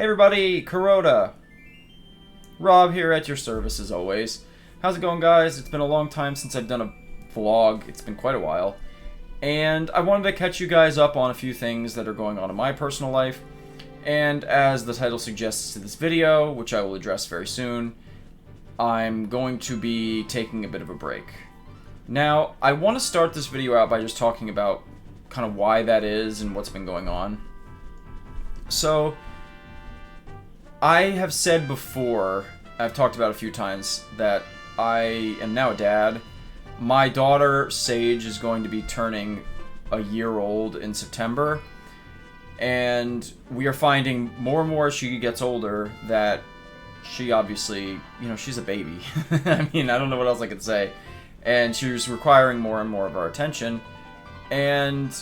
Hey everybody, Kuroda. Rob here at your service as always. How's it going, guys? It's been a long time since I've done a vlog. It's been quite a while. And I wanted to catch you guys up on a few things that are going on in my personal life. And as the title suggests to this video, which I will address very soon, I'm going to be taking a bit of a break. Now, I want to start this video out by just talking about kind of why that is and what's been going on. So, I have said before, I've talked about a few times, that I am now a dad. My daughter, Sage, is going to be turning a year old in September. And we are finding more and more as she gets older that she obviously, she's a baby. I mean, I don't know what else I could say. And she's requiring more and more of our attention. And,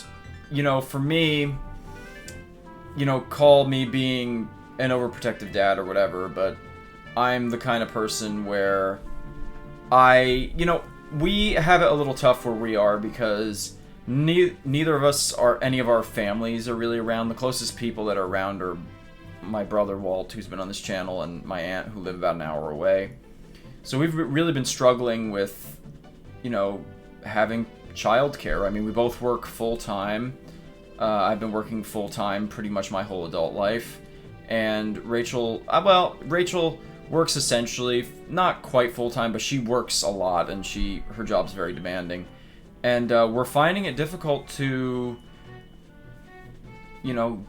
for me, call me being an overprotective dad or whatever, but I'm the kind of person where we have it a little tough where we are because neither of us or any of our families are really around. The closest people that are around are my brother Walt, who's been on this channel, and my aunt, who live about an hour away. So we've really been struggling with, having childcare. I mean, we both work full-time. I've been working full-time pretty much my whole adult life. And Rachel works essentially, not quite full-time, but she works a lot, and her job's very demanding. And we're finding it difficult to,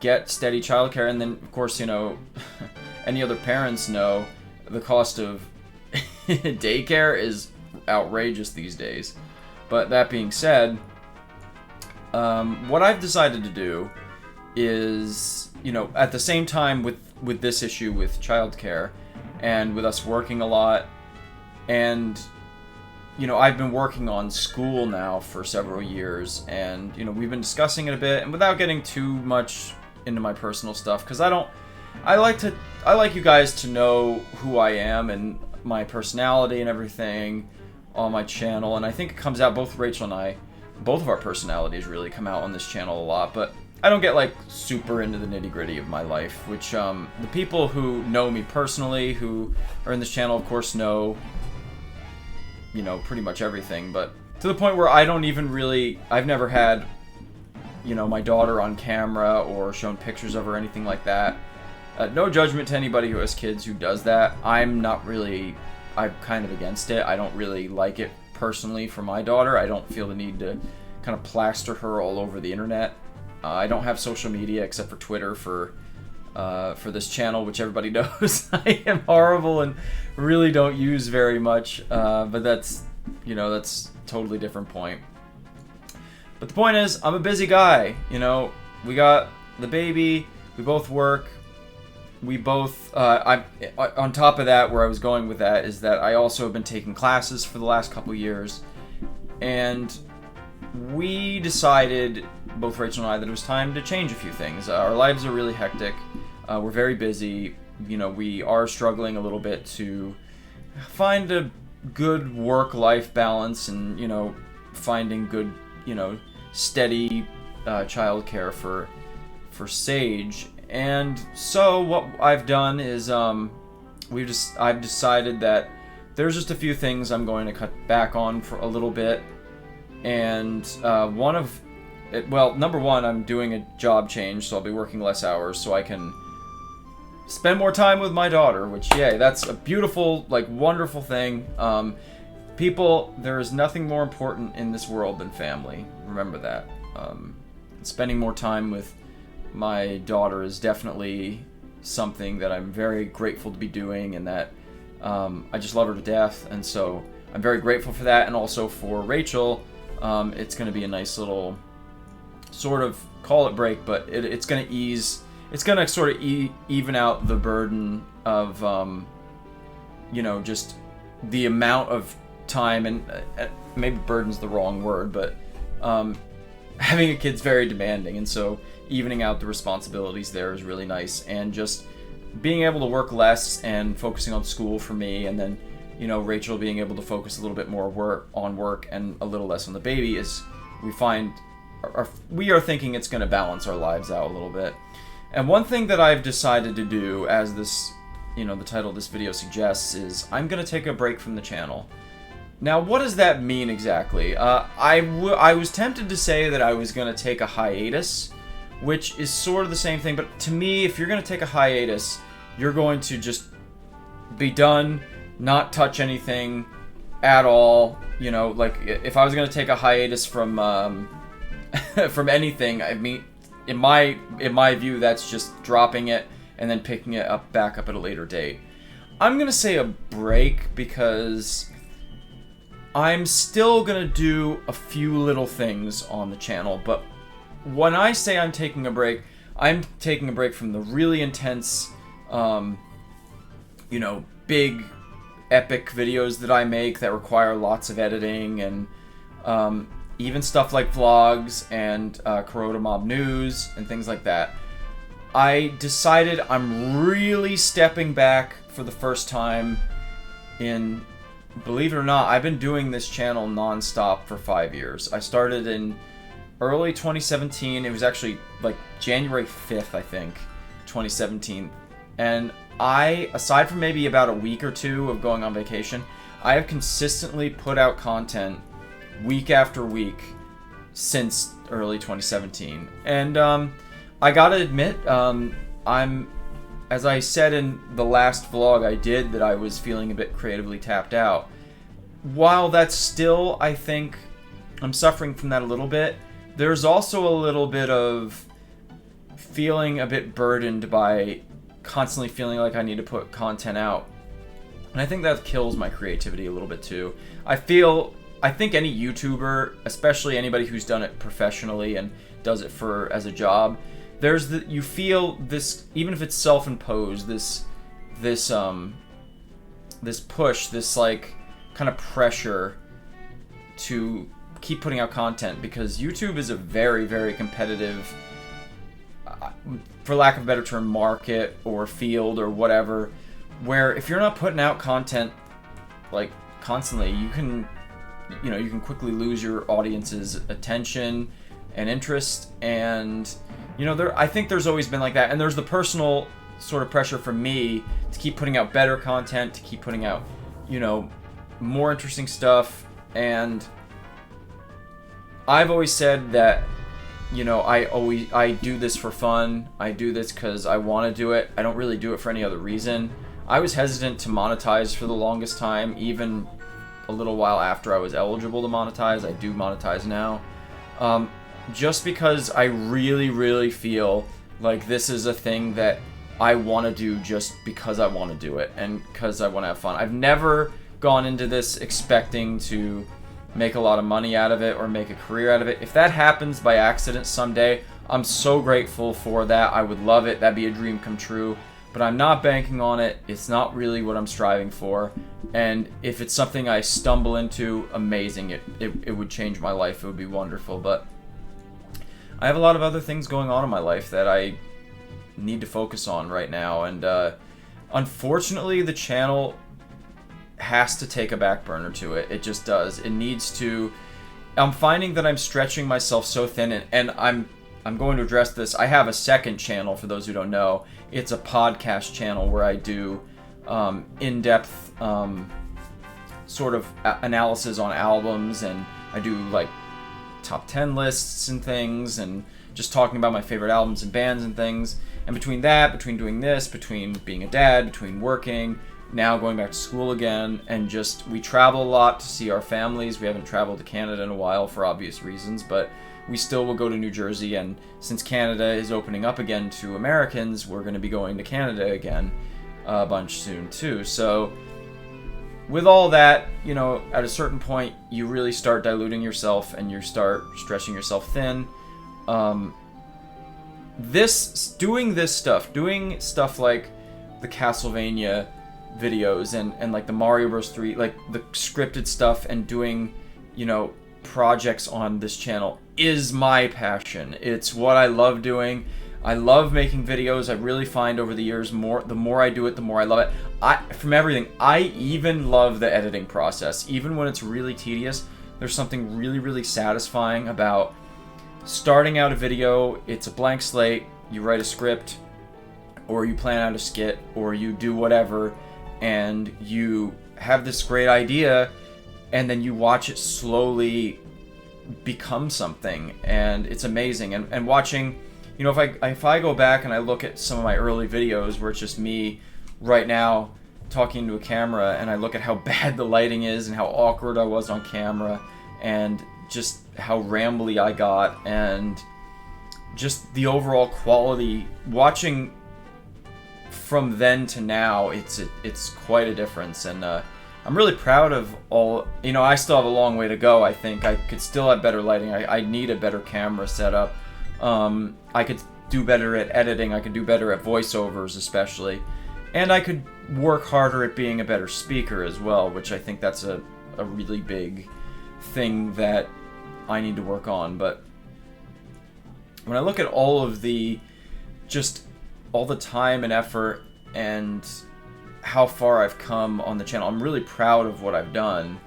get steady childcare. And then, of course, any other parents know the cost of daycare is outrageous these days. But that being said, what I've decided to do is, at the same time with this issue with childcare and with us working a lot, and I've been working on school now for several years, and we've been discussing it a bit, and without getting too much into my personal stuff, because I like you guys to know who I am and my personality and everything on my channel, and I think it comes out, both Rachel and I, both of our personalities really come out on this channel a lot, but I don't get super into the nitty-gritty of my life, which the people who know me personally, who are in this channel, of course, know pretty much everything, but to the point where I don't even really, I've never had my daughter on camera or shown pictures of her or anything like that. No judgment to anybody who has kids who does that. I'm kind of against it. I don't really like it personally for my daughter. I don't feel the need to kind of plaster her all over the internet. I don't have social media except for Twitter for this channel, which everybody knows I am horrible and really don't use very much. But that's a totally different point. But the point is, I'm a busy guy. We got the baby. We both work. We both. On top of that, where I was going with that is that I also have been taking classes for the last couple years, and we decided, both Rachel and I, that it was time to change a few things. Our lives are really hectic. We're very busy. We are struggling a little bit to find a good work-life balance and, finding good, steady childcare for Sage. And so what I've done is I've decided that there's just a few things I'm going to cut back on for a little bit. And number one, I'm doing a job change, so I'll be working less hours so I can spend more time with my daughter, which, yay, that's a beautiful, wonderful thing. People, there is nothing more important in this world than family. Remember that. Spending more time with my daughter is definitely something that I'm very grateful to be doing, and that I just love her to death, and so I'm very grateful for that. And also for Rachel, it's going to be a nice little sort of, call it break, but it's going to sort of even out the burden of just the amount of time, and maybe burden's the wrong word, but having a kid's very demanding, and so evening out the responsibilities there is really nice. And just being able to work less and focusing on school for me, and then Rachel being able to focus a little bit more on work and a little less on the baby, is we are thinking it's going to balance our lives out a little bit. And one thing that I've decided to do, as this, the title of this video suggests, is I'm going to take a break from the channel. Now, what does that mean exactly? I was tempted to say that I was going to take a hiatus, which is sort of the same thing, but to me, if you're going to take a hiatus, you're going to just be done, not touch anything at all. Like, if I was going to take a hiatus from from anything, I mean, in my view, that's just dropping it and then picking it back up at a later date. I'm gonna say a break because I'm still gonna do a few little things on the channel, but when I say I'm taking a break from the really intense, big, epic videos that I make that require lots of editing and even stuff like vlogs and Kuroda Mob News and things like that. I decided I'm really stepping back for the first time in, believe it or not, I've been doing this channel non-stop for 5 years. I started in early 2017. It was actually like January 5th, I think, 2017. And aside from maybe about a week or two of going on vacation, I have consistently put out content week after week since early 2017. And I gotta admit, as I said in the last vlog I did, that I was feeling a bit creatively tapped out. While that's still, I think, I'm suffering from that a little bit, there's also a little bit of feeling a bit burdened by constantly feeling like I need to put content out. And I think that kills my creativity a little bit too. I think any YouTuber, especially anybody who's done it professionally and does it as a job, you feel this, even if it's self-imposed, this push, this like kind of pressure to keep putting out content, because YouTube is a very, very competitive, for lack of a better term, market or field or whatever, where if you're not putting out content like constantly, you can quickly lose your audience's attention and interest. And I think there's always been like that, and there's the personal sort of pressure for me to keep putting out better content, to keep putting out more interesting stuff. And I've always said that I do this for fun. I do this because I want to do it. I don't really do it for any other reason. I was hesitant to monetize for the longest time, even a little while after I was eligible to monetize. I do monetize now. Just because I really, really feel like this is a thing that I want to do just because I want to do it and because I want to have fun. I've never gone into this expecting to make a lot of money out of it or make a career out of it. If that happens by accident someday, I'm so grateful for that. I would love it. That'd be a dream come true. But I'm not banking on it. It's not really what I'm striving for. And if it's something I stumble into, amazing. It would change my life. It would be wonderful. But I have a lot of other things going on in my life that I need to focus on right now. And unfortunately, the channel has to take a back burner to it. It just does. It needs to. I'm finding that I'm stretching myself so thin, and I'm going to address this. I have a second channel, for those who don't know. It's a podcast channel where I do in-depth sort of analysis on albums, and I do like top 10 lists and things, and just talking about my favorite albums and bands and things. And between that, between doing this, between being a dad, between working, now going back to school again, and just we travel a lot to see our families. We haven't traveled to Canada in a while for obvious reasons, but we still will go to New Jersey, and since Canada is opening up again to Americans, we're going to be going to Canada again a bunch soon too. So with all that, at a certain point, you really start diluting yourself and you start stretching yourself thin. Doing stuff like the Castlevania videos and like the Mario Bros 3, like the scripted stuff, and doing, projects on this channel is my passion. It's what I love doing. I love making videos. I really find over the years, the more I do it, the more I love it. From everything, I even love the editing process. Even when it's really tedious, there's something really, really satisfying about starting out a video. It's a blank slate. you write a script, or you plan out a skit, or you do whatever, and you have this great idea, and then you watch it slowly become something, and it's amazing. And watching, you know, if I go back and I look at some of my early videos where it's just me right now talking to a camera, and I look at how bad the lighting is and how awkward I was on camera, and just how rambly I got, and just the overall quality, watching from then to now, it's quite a difference. And I'm really proud of all. You know, I still have a long way to go. I think I could still have better lighting. I need a better camera setup. I could do better at editing. I could do better at voiceovers, especially. And I could work harder at being a better speaker as well, which I think that's a really big thing that I need to work on. But when I look at all of all the time and effort and how far I've come on the channel, I'm really proud of what I've done.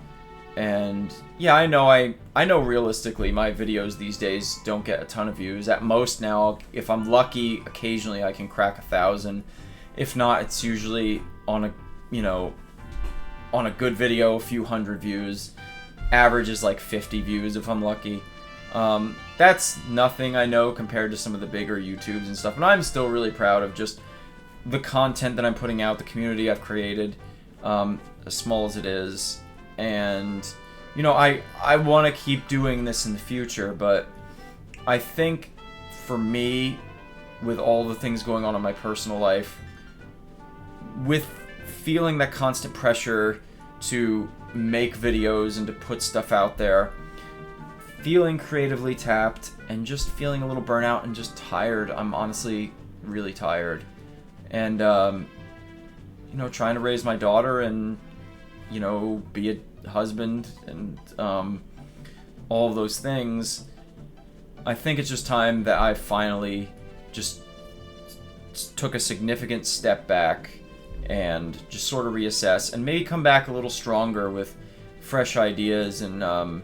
And yeah, I know realistically my videos these days don't get a ton of views. At most now, if I'm lucky, occasionally I can crack 1,000. If not, it's usually on a good video, a few hundred views. Average is like 50 views if I'm lucky. That's nothing, I know, compared to some of the bigger YouTubes and stuff. And I'm still really proud of just the content that I'm putting out, the community I've created, as small as it is. And, you know, I want to keep doing this in the future, but I think for me, with all the things going on in my personal life, with feeling that constant pressure to make videos and to put stuff out there, feeling creatively tapped, and just feeling a little burnout and just tired. I'm honestly really tired. And, you know, trying to raise my daughter and, you know, be a husband and all of those things, I think it's just time that I finally just took a significant step back and just sort of reassess and maybe come back a little stronger with fresh ideas and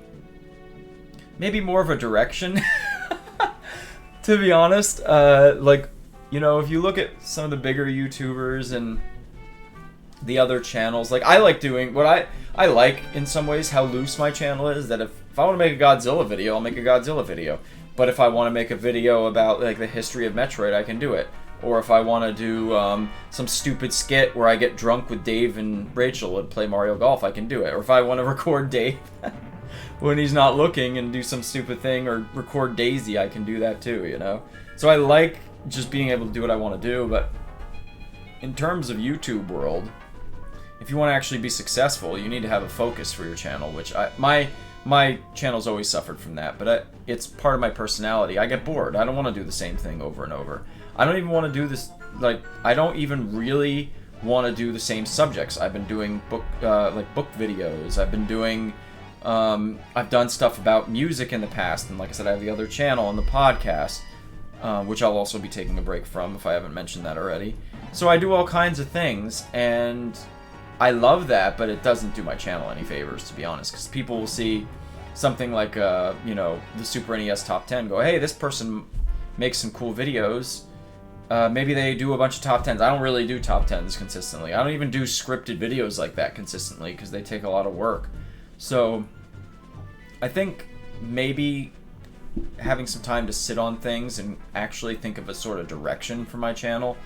maybe more of a direction. To be honest, like, you know, if you look at some of the bigger YouTubers and the other channels, like, I like doing what I like in some ways how loose my channel is, that if I want to make a Godzilla video, I'll make a Godzilla video. But if I want to make a video about like the history of Metroid, I can do it. Or if I want to do some stupid skit where I get drunk with Dave and Rachel and play Mario Golf, I can do it. Or if I want to record Dave when he's not looking and do some stupid thing, or record Daisy, I can do that too, you know? So I like just being able to do what I want to do, but in terms of YouTube world, if you want to actually be successful, you need to have a focus for your channel, which my channel's always suffered from that, but it's part of my personality. I get bored. I don't want to do the same thing over and over. I don't even want to do this, like, I don't even really want to do the same subjects. I've been doing book videos. I've been doing, I've done stuff about music in the past, and like I said, I have the other channel and the podcast, which I'll also be taking a break from if I haven't mentioned that already. So I do all kinds of things, and I love that, but it doesn't do my channel any favors, to be honest, because people will see something like, you know, the Super NES Top 10, go, hey, this person makes some cool videos. Maybe they do a bunch of top 10s. I don't really do top 10s consistently. I don't even do scripted videos like that consistently because they take a lot of work. So I think maybe having some time to sit on things and actually think of a sort of direction for my channel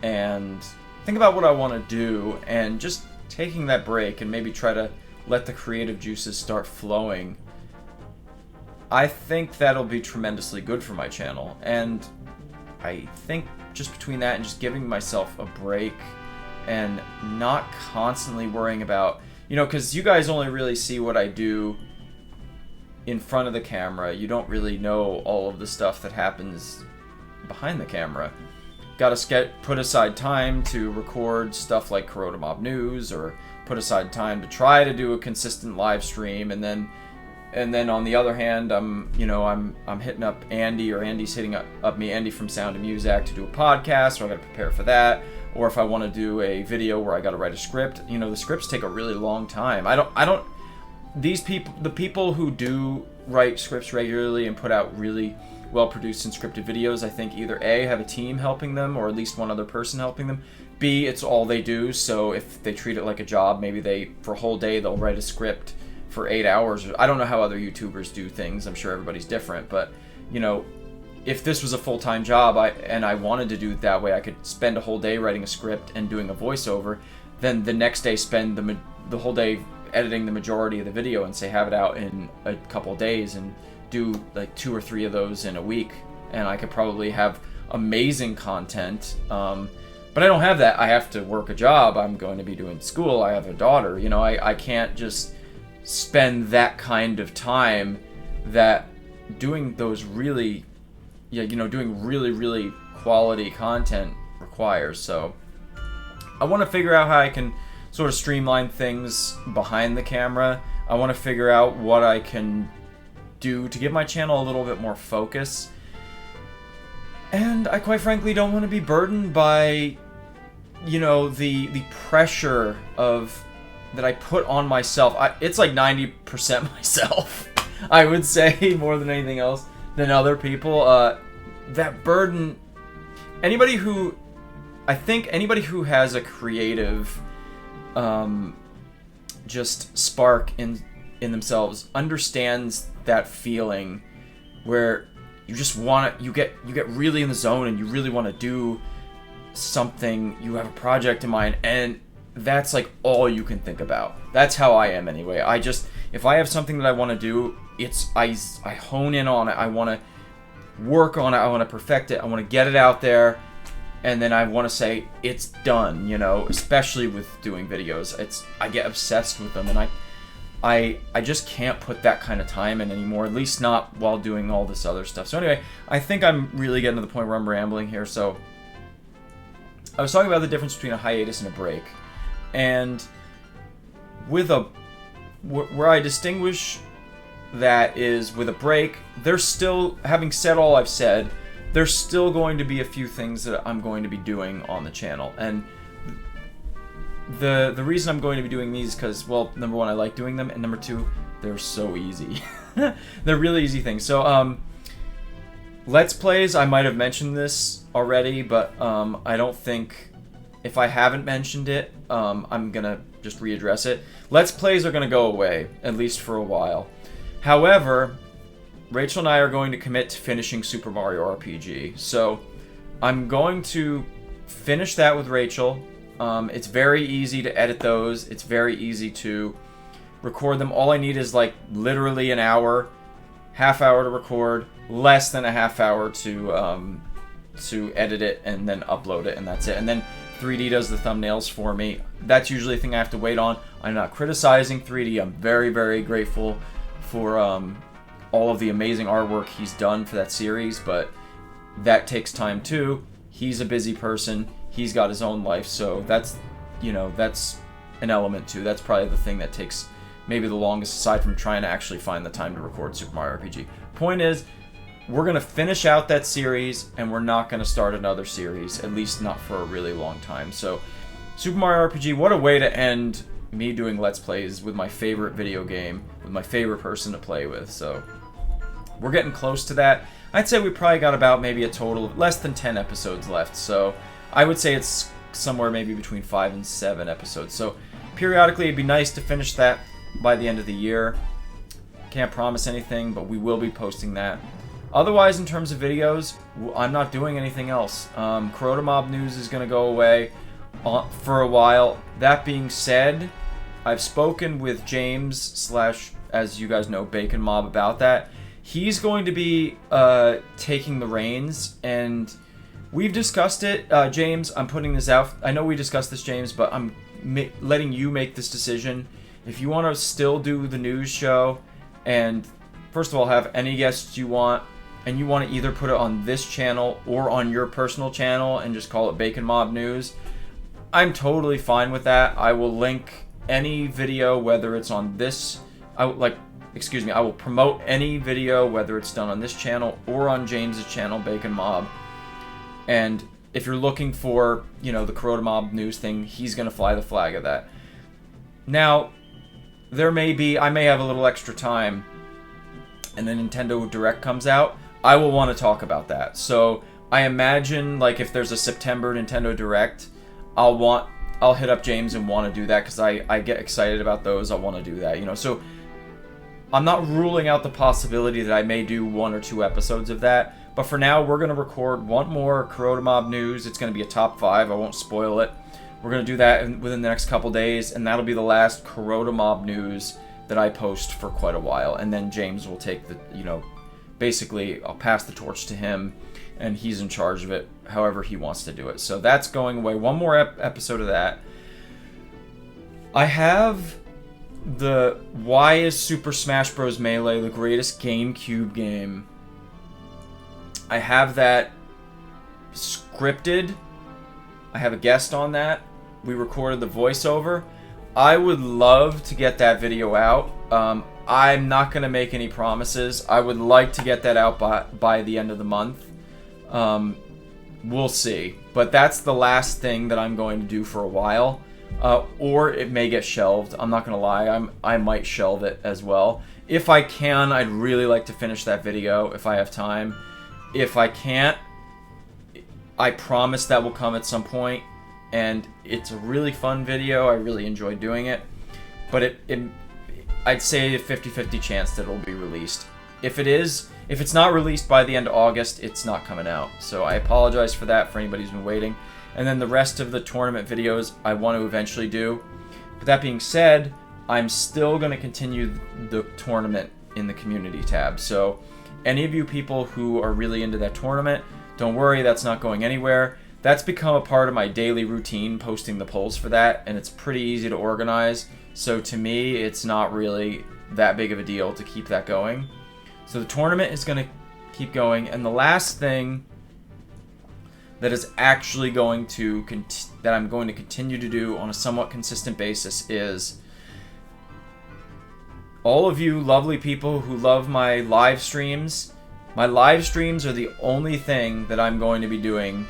and think about what I want to do, and just taking that break and maybe try to let the creative juices start flowing, I think that'll be tremendously good for my channel. And I think just between that and just giving myself a break and not constantly worrying about, you know, because you guys only really see what I do in front of the camera. You don't really know all of the stuff that happens behind the camera. Gotta put aside time to record stuff like Corona Mob News, or put aside time to try to do a consistent live stream, and then on the other hand, I'm hitting up Andy, or Andy's hitting up me, Andy from Sound of Muzak, to do a podcast, so I gotta prepare for that. Or if I want to do a video where I gotta write a script, you know, the scripts take a really long time. The people who do write scripts regularly and put out really well-produced and scripted videos, I think either A, have a team helping them, or at least one other person helping them. B, it's all they do, so if they treat it like a job, maybe for a whole day they'll write a script for 8 hours. I don't know how other YouTubers do things. I'm sure everybody's different, but, you know, if this was a full-time job and I wanted to do it that way, I could spend a whole day writing a script and doing a voiceover, then the next day spend the whole day editing the majority of the video and say have it out in a couple of days and do like 2 or 3 of those in a week, and I could probably have amazing content. But I don't have that. I have to work a job. I'm going to be doing school. I have a daughter. You know, I can't just spend that kind of time that doing those really, doing really, really quality content requires. So I want to figure out how I can sort of streamline things behind the camera. I want to figure out what I can do to give my channel a little bit more focus. And I quite frankly don't want to be burdened by, you know, the pressure that I put on myself. It's like 90% myself, I would say, more than anything else, than other people. That burden, anybody who has a creative just spark in themselves understands that feeling where you just want to, you get really in the zone and you really want to do something. You have a project in mind and that's like all you can think about. That's how I am anyway. If I have something that I want to do, I hone in on it. I want to work on it. I want to perfect it. I want to get it out there. And then I want to say it's done, you know, especially with doing videos. I get obsessed with them, and I just can't put that kind of time in anymore, at least not while doing all this other stuff. So anyway, I think I'm really getting to the point where I'm rambling here. So I was talking about the difference between a hiatus and a break. And with where I distinguish that is with a break, there's still, having said all I've said, there's still going to be a few things that I'm going to be doing on the channel. And the reason I'm going to be doing these is because, well, number one, I like doing them, and number two, they're so easy. They're really easy things. So, Let's Plays, I might have mentioned this already, but I don't think, if I haven't mentioned it, I'm going to just readdress it. Let's Plays are going to go away, at least for a while. However, Rachel and I are going to commit to finishing Super Mario RPG. So I'm going to finish that with Rachel. It's very easy to edit those. It's very easy to record them. All I need is like literally an hour, half hour to record, less than a half hour to edit it and then upload it, and that's it. And then 3D does the thumbnails for me. That's usually a thing I have to wait on. I'm not criticizing 3D. I'm very, very grateful for all of the amazing artwork he's done for that series, but that takes time too. He's a busy person. He's got his own life, so that's an element too. That's probably the thing that takes maybe the longest, aside from trying to actually find the time to record Super Mario RPG. Point is, we're going to finish out that series, and we're not going to start another series, at least not for a really long time. So, Super Mario RPG, what a way to end me doing Let's Plays with my favorite video game, with my favorite person to play with. So, we're getting close to that. I'd say we probably got about maybe a total of less than 10 episodes left. So, I would say it's somewhere maybe between 5 and 7 episodes. So, periodically, it'd be nice to finish that by the end of the year. Can't promise anything, but we will be posting that. Otherwise, in terms of videos, I'm not doing anything else. Corota Mob News is going to go away for a while. That being said, I've spoken with James / as you guys know, Bacon Mob about that. He's going to be taking the reins, and we've discussed it. James, I'm putting this out. I know we discussed this, James, but I'm letting you make this decision. If you want to still do the news show, and first of all, have any guests you want, and you want to either put it on this channel or on your personal channel and just call it Bacon Mob News, I'm totally fine with that. I will link any video, whether it's on this, I will promote any video, whether it's done on this channel or on James's channel, Bacon Mob. And if you're looking for, the Corota Mob News thing, he's going to fly the flag of that. Now, I may have a little extra time, and the Nintendo Direct comes out. I will want to talk about that. So I imagine, like, if there's a September Nintendo Direct, I'll hit up James and want to do that, because I get excited about those. I want to do that, you know. So I'm not ruling out the possibility that I may do 1 or 2 episodes of that. But for now, we're going to record one more Kuroda Mob news. It's going to be a top 5. I won't spoil it. We're going to do that within the next couple days, and that'll be the last Kuroda Mob news that I post for quite a while. And then James will take the, you know, basically I'll pass the torch to him, and he's in charge of it however he wants to do it. So that's going away. One more episode of that. I have the Why is Super Smash Bros. Melee the greatest GameCube game? I have that scripted. I have a guest on that. We recorded the voiceover. I would love to get that video out. I'm not going to make any promises. I would like to get that out by the end of the month. We'll see. But that's the last thing that I'm going to do for a while. Or it may get shelved. I'm not going to lie. I might shelve it as well. If I can, I'd really like to finish that video if I have time. If I can't, I promise that will come at some point. And it's a really fun video. I really enjoy doing it. But I'd say a 50-50 chance that it'll be released. If it's not released by the end of August, it's not coming out. So I apologize for that for anybody who's been waiting. And then the rest of the tournament videos I want to eventually do. But that being said, I'm still going to continue the tournament in the community tab. So any of you people who are really into that tournament, don't worry, that's not going anywhere. That's become a part of my daily routine, posting the polls for that, and it's pretty easy to organize. So to me, it's not really that big of a deal to keep that going. So the tournament is going to keep going, and the last thing that is actually going to that I'm going to continue to do on a somewhat consistent basis is all of you lovely people who love my live streams. My live streams are the only thing that I'm going to be doing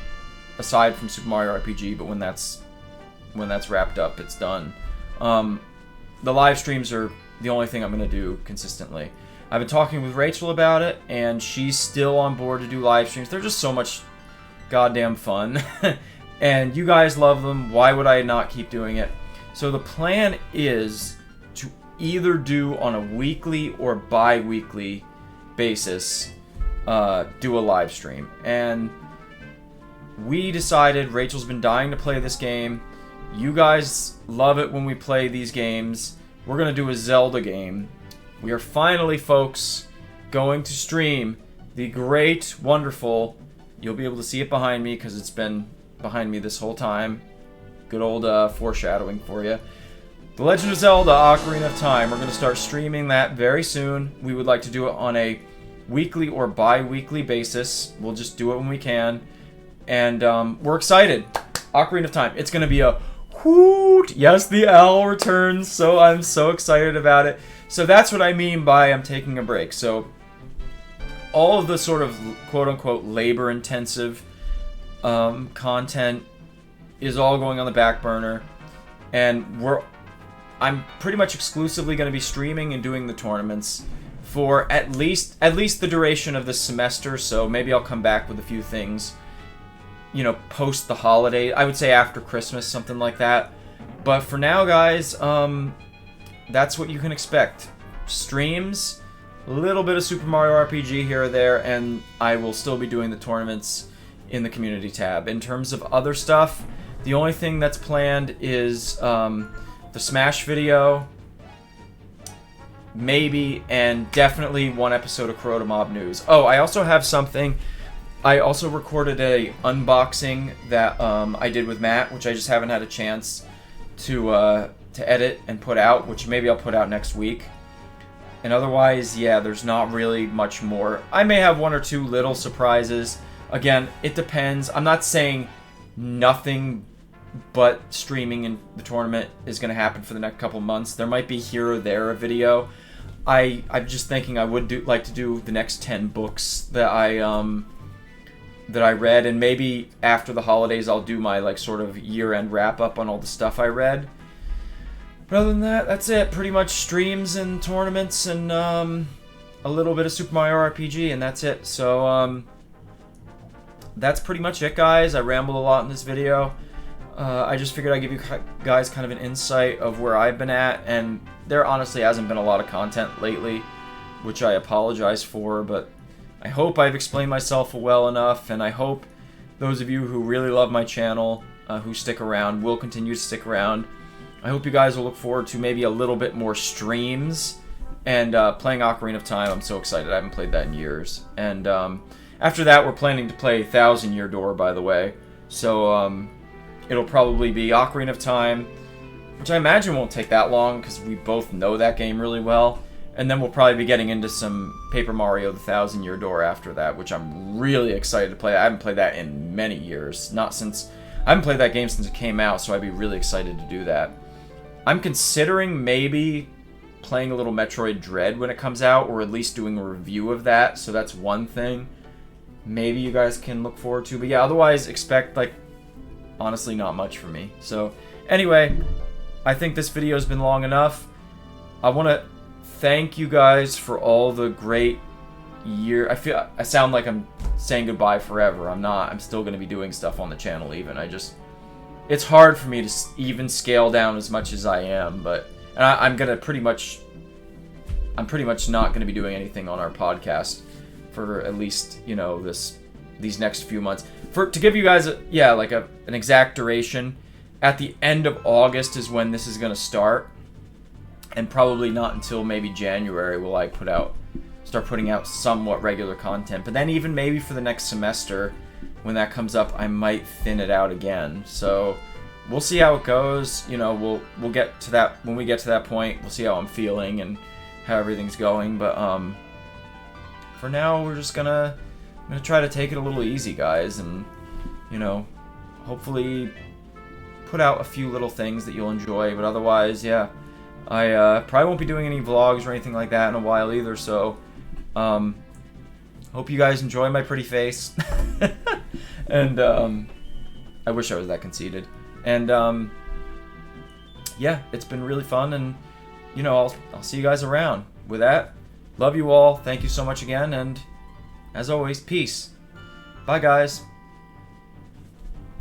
aside from Super Mario RPG, but when that's wrapped up, it's done. The live streams are the only thing I'm going to do consistently. I've been talking with Rachel about it, and she's still on board to do live streams. They're just so much goddamn fun. And you guys love them. Why would I not keep doing it? So the plan is to either do on a weekly or bi-weekly basis, do a live stream. And we decided, Rachel's been dying to play this game. You guys love it when we play these games. We're going to do a Zelda game. We are finally, folks, going to stream the great, wonderful, you'll be able to see it behind me because it's been behind me this whole time. Good old foreshadowing for you. The Legend of Zelda Ocarina of Time. We're going to start streaming that very soon. We would like to do it on a weekly or bi-weekly basis. We'll just do it when we can. And we're excited. Ocarina of Time. It's going to be a hoot. Yes, the owl returns. So I'm so excited about it. So that's what I mean by I'm taking a break. So all of the sort of quote-unquote labor-intensive content is all going on the back burner. And I'm pretty much exclusively going to be streaming and doing the tournaments for at least the duration of this semester. So maybe I'll come back with a few things, you know, post the holiday. I would say after Christmas, something like that. But for now, guys, that's what you can expect. Streams, a little bit of Super Mario RPG here or there, and I will still be doing the tournaments in the community tab. In terms of other stuff, the only thing that's planned is the Smash video, maybe, and definitely one episode of Kuroda Mob News. Oh, I also have something. I also recorded a unboxing that I did with Matt, which I just haven't had a chance to edit and put out, which maybe I'll put out next week. And otherwise, yeah, there's not really much more. I may have one or two little surprises. Again, it depends. I'm not saying nothing but streaming in the tournament is going to happen for the next couple months. There might be here or there a video. I'm just thinking I would like to do the next 10 books that I read, and maybe after the holidays I'll do my like sort of year-end wrap-up on all the stuff I read. But other than that, that's it. Pretty much streams and tournaments and a a little bit of Super Mario RPG, and that's it. So, that's pretty much it, guys. I rambled a lot in this video. I just figured I'd give you guys kind of an insight of where I've been at, and there honestly hasn't been a lot of content lately, which I apologize for, but I hope I've explained myself well enough, and I hope those of you who really love my channel, who stick around, will continue to stick around. I hope you guys will look forward to maybe a little bit more streams, and playing Ocarina of Time. I'm so excited. I haven't played that in years. And after that, we're planning to play Thousand Year Door, by the way. So it'll probably be Ocarina of Time, which I imagine won't take that long because we both know that game really well. And then we'll probably be getting into some Paper Mario the Thousand Year Door after that, which I'm really excited to play. I haven't played that in many years. I haven't played that game since it came out, so I'd be really excited to do that. I'm considering maybe playing a little Metroid Dread when it comes out, or at least doing a review of that, so that's one thing maybe you guys can look forward to. But yeah, otherwise expect, like, honestly not much from me. So anyway, I think this video has been long enough. I want to thank you guys for all the great year. I sound like I'm saying goodbye forever. I'm not. I'm still going to be doing stuff on the channel even. It's hard for me to even scale down as much as I am, but I'm pretty much not going to be doing anything on our podcast for at least, you know, these next few months. To give you guys an exact duration, at the end of August is when this is going to start, and probably not until maybe January will I start putting out somewhat regular content. But then even maybe for the next semester, when that comes up, I might thin it out again. So we'll see how it goes. You know, we'll get to that when we get to that point. We'll see how I'm feeling and how everything's going. But for now, I'm gonna try to take it a little easy, guys, and you know, hopefully put out a few little things that you'll enjoy. But otherwise, yeah, I probably won't be doing any vlogs or anything like that in a while either. So hope you guys enjoy my pretty face. And I wish I was that conceited. And yeah, it's been really fun, and you know, I'll see you guys around. With that, love you all. Thank you so much again, and as always, peace. Bye, guys.